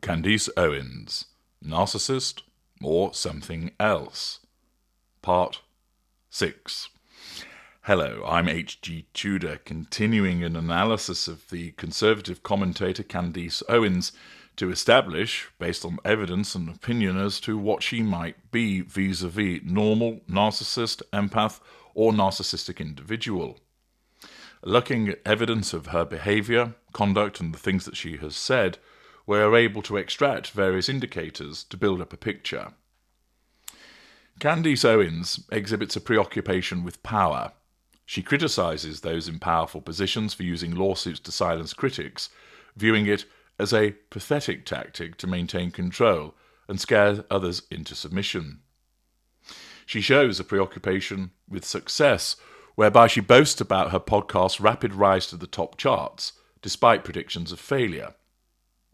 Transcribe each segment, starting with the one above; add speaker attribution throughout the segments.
Speaker 1: Candace Owens, Narcissist or Something Else. Part 6. Hello, I'm H.G. Tudor, continuing an analysis of the conservative commentator Candace Owens to establish, based on evidence and opinion, as to what she might be vis-a-vis normal, narcissist, empath, or narcissistic individual. Looking at evidence of her behaviour, conduct, and the things that she has said, we are able to extract various indicators to build up a picture. Candace Owens exhibits a preoccupation with power. She criticises those in powerful positions for using lawsuits to silence critics, viewing it as a pathetic tactic to maintain control and scare others into submission. She shows a preoccupation with success, whereby she boasts about her podcast's rapid rise to the top charts, despite predictions of failure.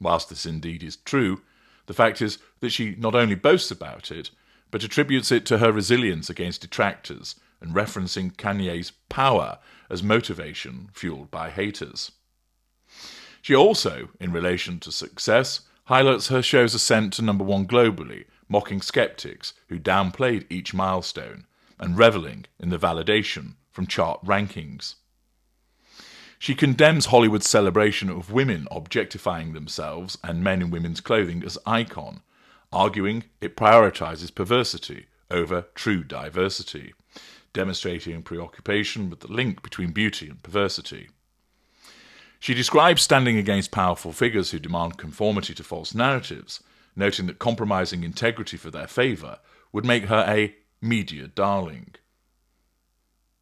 Speaker 1: Whilst this indeed is true, the fact is that she not only boasts about it, but attributes it to her resilience against detractors and referencing Kanye's power as motivation fueled by haters. She also, in relation to success, highlights her show's ascent to number one globally, mocking skeptics who downplayed each milestone and reveling in the validation from chart rankings. She condemns Hollywood's celebration of women objectifying themselves and men in women's clothing as icon, arguing it prioritizes perversity over true diversity, demonstrating preoccupation with the link between beauty and perversity. She describes standing against powerful figures who demand conformity to false narratives, noting that compromising integrity for their favour would make her a media darling.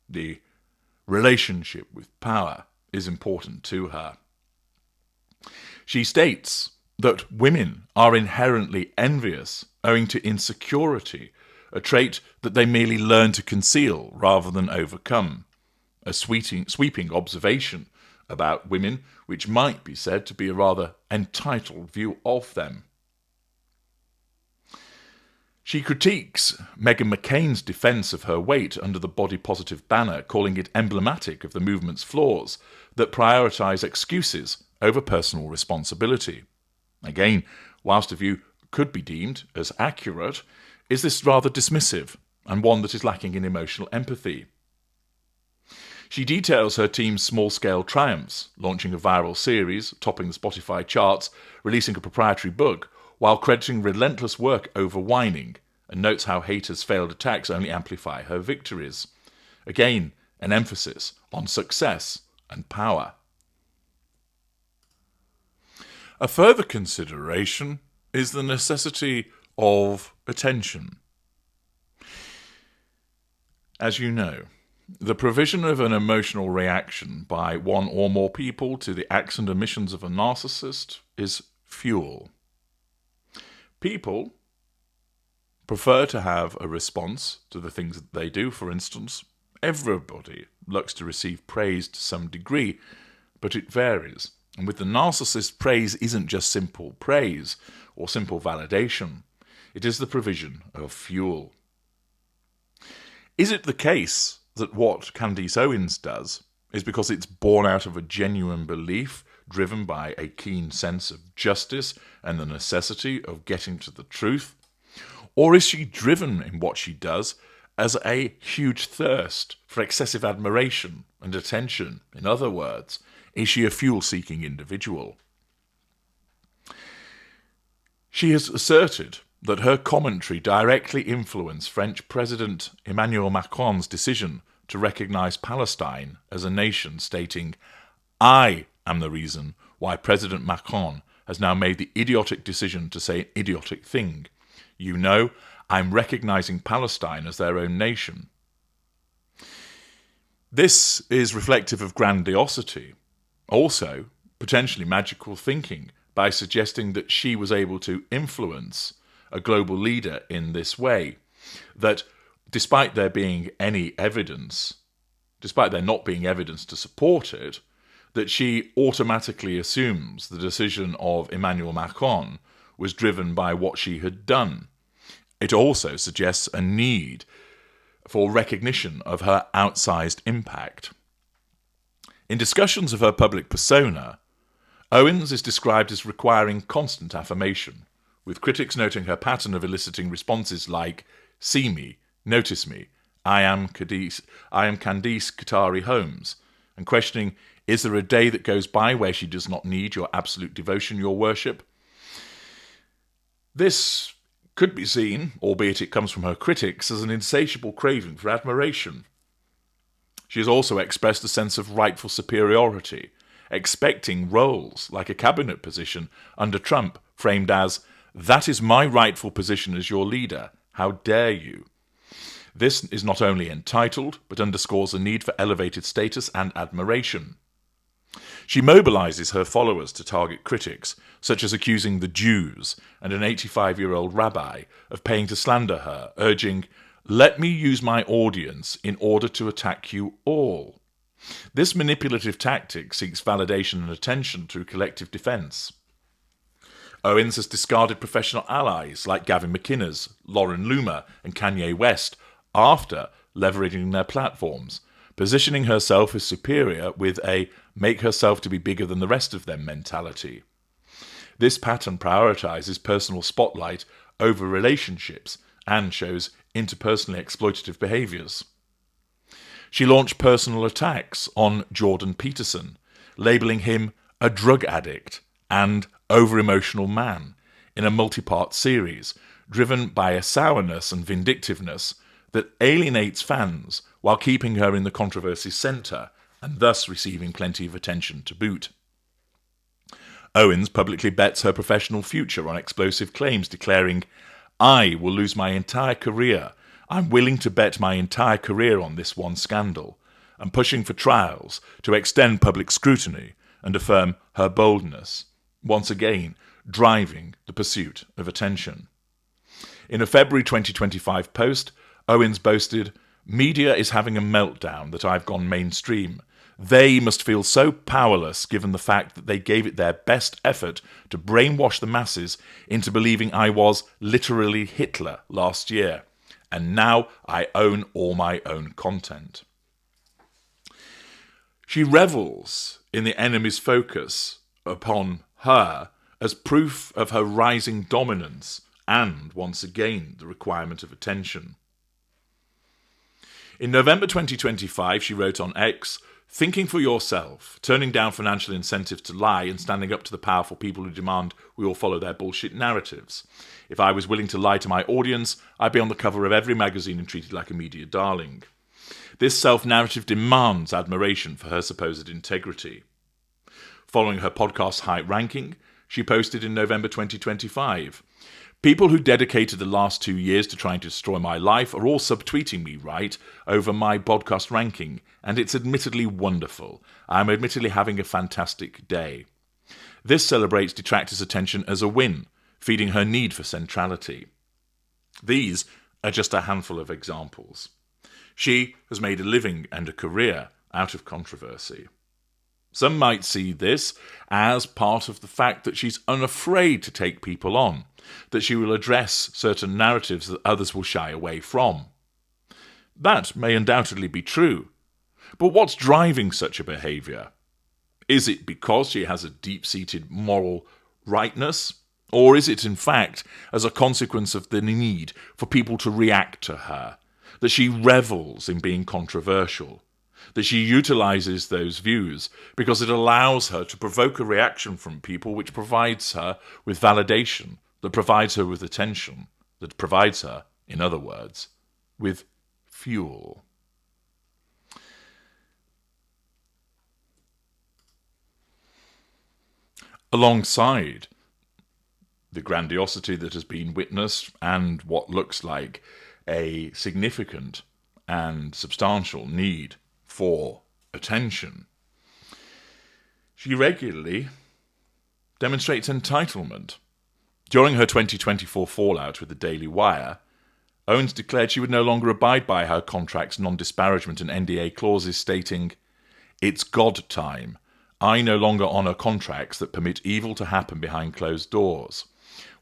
Speaker 1: The relationship with power is important to her. She states that women are inherently envious owing to insecurity, a trait that they merely learn to conceal rather than overcome, a sweeping observation about women which might be said to be a rather entitled view of them. She critiques Meghan McCain's defence of her weight under the body-positive banner, calling it emblematic of the movement's flaws that prioritise excuses over personal responsibility. Again, whilst a view could be deemed as accurate, is this rather dismissive and one that is lacking in emotional empathy. She details her team's small-scale triumphs, launching a viral series, topping the Spotify charts, releasing a proprietary book, while crediting relentless work over whining, and notes how haters' failed attacks only amplify her victories. Again, an emphasis on success and power. A further consideration is the necessity of attention. As you know, the provision of an emotional reaction by one or more people to the acts and omissions of a narcissist is fuel. People prefer to have a response to the things that they do. For instance, everybody looks to receive praise to some degree, but it varies. And with the narcissist, praise isn't just simple praise or simple validation. It is the provision of fuel. Is it the case that what Candace Owens does is because it's born out of a genuine belief driven by a keen sense of justice and the necessity of getting to the truth? Or is she driven in what she does as a huge thirst for excessive admiration and attention? In other words, is she a fuel-seeking individual? She has asserted that her commentary directly influenced French President Emmanuel Macron's decision to recognise Palestine as a nation, stating, "I am the reason why President Macron has now made the idiotic decision to say an idiotic thing. You know, I'm recognising Palestine as their own nation." This is reflective of grandiosity, also potentially magical thinking, by suggesting that she was able to influence a global leader in this way, that despite there being any evidence, despite there not being evidence to support it, that she automatically assumes the decision of Emmanuel Macron was driven by what she had done. It also suggests a need for recognition of her outsized impact. In discussions of her public persona, Owens is described as requiring constant affirmation, with critics noting her pattern of eliciting responses like, "See me, notice me, I am Candace Katari Holmes," and questioning, "Is there a day that goes by where she does not need your absolute devotion, your worship?" This could be seen, albeit it comes from her critics, as an insatiable craving for admiration. She has also expressed a sense of rightful superiority, expecting roles like a cabinet position under Trump framed as, "That is my rightful position as your leader. How dare you?" This is not only entitled, but underscores a need for elevated status and admiration. She mobilizes her followers to target critics, such as accusing the Jews and an 85-year-old rabbi of paying to slander her, urging, "Let me use my audience in order to attack you all." This manipulative tactic seeks validation and attention through collective defense. Owens has discarded professional allies like Gavin McInnes, Lauren Loomer, and Kanye West after leveraging their platforms, positioning herself as superior with a make herself to be bigger than the rest of them mentality. This pattern prioritizes personal spotlight over relationships and shows interpersonally exploitative behaviors. She launched personal attacks on Jordan Peterson, labeling him a drug addict and over-emotional man in a multi-part series driven by a sourness and vindictiveness that alienates fans while keeping her in the controversy's centre and thus receiving plenty of attention to boot. Owens publicly bets her professional future on explosive claims, declaring, "I will lose my entire career. I'm willing to bet my entire career on this one scandal," and pushing for trials to extend public scrutiny and affirm her boldness, once again driving the pursuit of attention. In a February 2025 post, Owens boasted, "Media is having a meltdown that I've gone mainstream. They must feel so powerless given the fact that they gave it their best effort to brainwash the masses into believing I was literally Hitler last year. And now I own all my own content." She revels in the enemy's focus upon her as proof of her rising dominance and, once again, the requirement of attention. In November 2025, she wrote on X, "Thinking for yourself, turning down financial incentives to lie and standing up to the powerful people who demand we all follow their bullshit narratives. If I was willing to lie to my audience, I'd be on the cover of every magazine and treated like a media darling." This self-narrative demands admiration for her supposed integrity. Following her podcast's high ranking, she posted in November 2025, "People who dedicated the last 2 years to trying to destroy my life are all subtweeting me, right, over my podcast ranking, and it's admittedly wonderful. I'm admittedly having a fantastic day." This celebrates detractors' attention as a win, feeding her need for centrality. These are just a handful of examples. She has made a living and a career out of controversy. Some might see this as part of the fact that she's unafraid to take people on, that she will address certain narratives that others will shy away from. That may undoubtedly be true, but what's driving such a behaviour? Is it because she has a deep-seated moral rightness, or is it in fact as a consequence of the need for people to react to her, that she revels in being controversial, that she utilises those views because it allows her to provoke a reaction from people which provides her with validation, that provides her with attention, that provides her, in other words, with fuel? Alongside the grandiosity that has been witnessed and what looks like a significant and substantial need for attention, she regularly demonstrates entitlement. During her 2024 fallout with the Daily Wire, Owens declared she would no longer abide by her contract's non-disparagement and NDA clauses, stating, "It's God time. I no longer honour contracts that permit evil to happen behind closed doors,"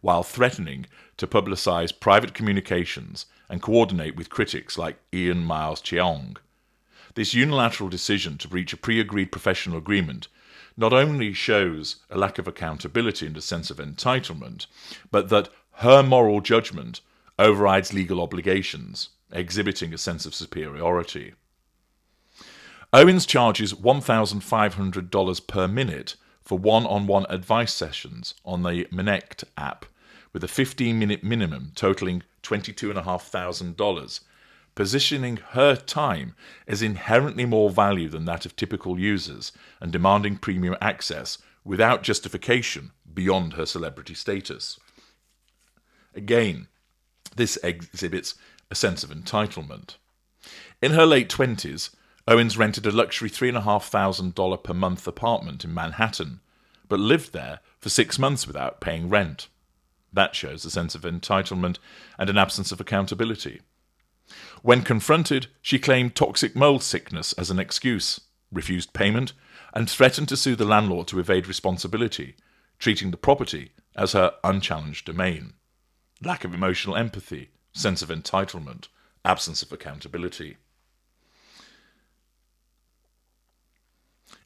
Speaker 1: while threatening to publicise private communications and coordinate with critics like Ian Miles Cheong. This unilateral decision to breach a pre-agreed professional agreement not only shows a lack of accountability and a sense of entitlement, but that her moral judgment overrides legal obligations, exhibiting a sense of superiority. Owens charges $1,500 per minute for one-on-one advice sessions on the Minect app, with a 15-minute minimum totaling $22,500, positioning her time as inherently more value than that of typical users and demanding premium access without justification beyond her celebrity status. Again, this exhibits a sense of entitlement. In her late 20s, Owens rented a luxury $3,500 per month apartment in Manhattan, but lived there for 6 months without paying rent. That shows a sense of entitlement and an absence of accountability. When confronted, she claimed toxic mold sickness as an excuse, refused payment, and threatened to sue the landlord to evade responsibility, treating the property as her unchallenged domain. Lack of emotional empathy, sense of entitlement, absence of accountability.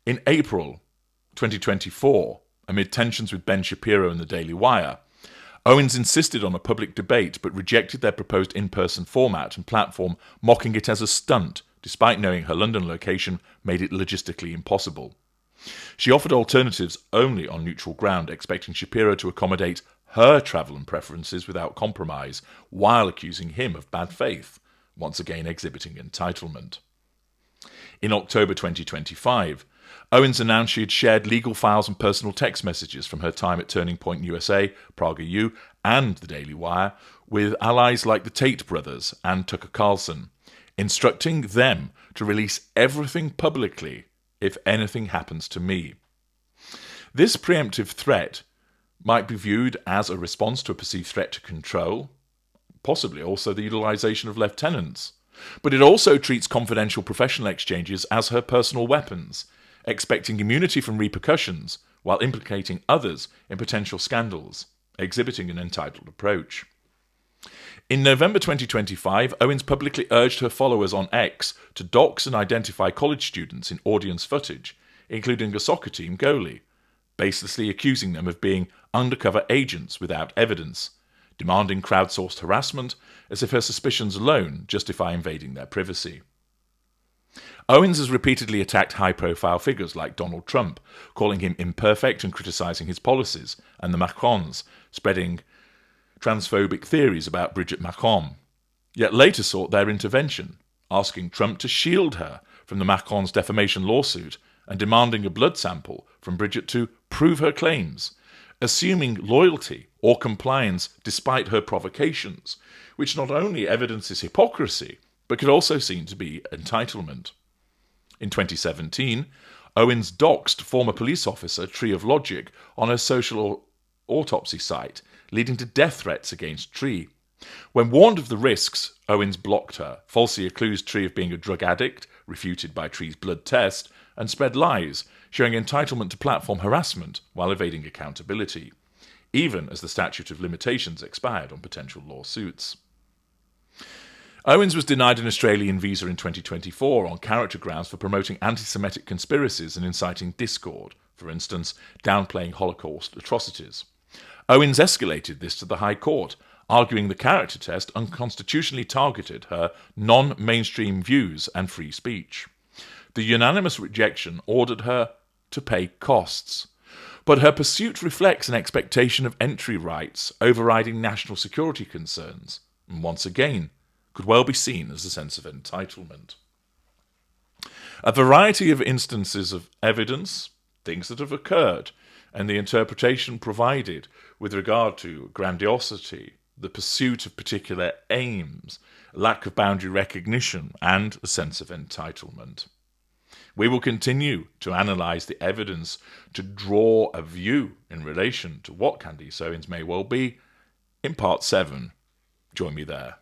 Speaker 1: In April 2024, amid tensions with Ben Shapiro and the Daily Wire, Owens insisted on a public debate but rejected their proposed in-person format and platform, mocking it as a stunt, despite knowing her London location made it logistically impossible. She offered alternatives only on neutral ground, expecting Shapiro to accommodate her travel and preferences without compromise, while accusing him of bad faith, once again exhibiting entitlement. In October 2025, Owens announced she had shared legal files and personal text messages from her time at Turning Point USA, Praga U, and the Daily Wire with allies like the Tate brothers and Tucker Carlson, instructing them to release everything publicly if anything happens to me. This preemptive threat might be viewed as a response to a perceived threat to control, possibly also the utilization of lieutenants. But it also treats confidential professional exchanges as her personal weapons, expecting immunity from repercussions while implicating others in potential scandals, exhibiting an entitled approach. In November 2025, Owens publicly urged her followers on X to dox and identify college students in audience footage, including a soccer team goalie, baselessly accusing them of being undercover agents without evidence, demanding crowdsourced harassment as if her suspicions alone justify invading their privacy. Owens has repeatedly attacked high-profile figures like Donald Trump, calling him imperfect and criticising his policies, and the Macrons, spreading transphobic theories about Brigitte Macron, yet later sought their intervention, asking Trump to shield her from the Macrons' defamation lawsuit and demanding a blood sample from Brigitte to prove her claims, assuming loyalty or compliance despite her provocations, which not only evidences hypocrisy, but could also seem to be entitlement. In 2017, Owens doxed former police officer Tree of Logic on her social autopsy site, leading to death threats against Tree. When warned of the risks, Owens blocked her, falsely accused Tree of being a drug addict, refuted by Tree's blood test, and spread lies, showing entitlement to platform harassment while evading accountability, even as the statute of limitations expired on potential lawsuits. Owens was denied an Australian visa in 2024 on character grounds for promoting anti-Semitic conspiracies and inciting discord, for instance, downplaying Holocaust atrocities. Owens escalated this to the High Court, arguing the character test unconstitutionally targeted her non-mainstream views and free speech. The unanimous rejection ordered her to pay costs. But her pursuit reflects an expectation of entry rights overriding national security concerns, and once again, could well be seen as a sense of entitlement. A variety of instances of evidence, things that have occurred, and the interpretation provided with regard to grandiosity, the pursuit of particular aims, lack of boundary recognition, and a sense of entitlement. We will continue to analyse the evidence to draw a view in relation to what Candace Owens may well be in Part 7. Join me there.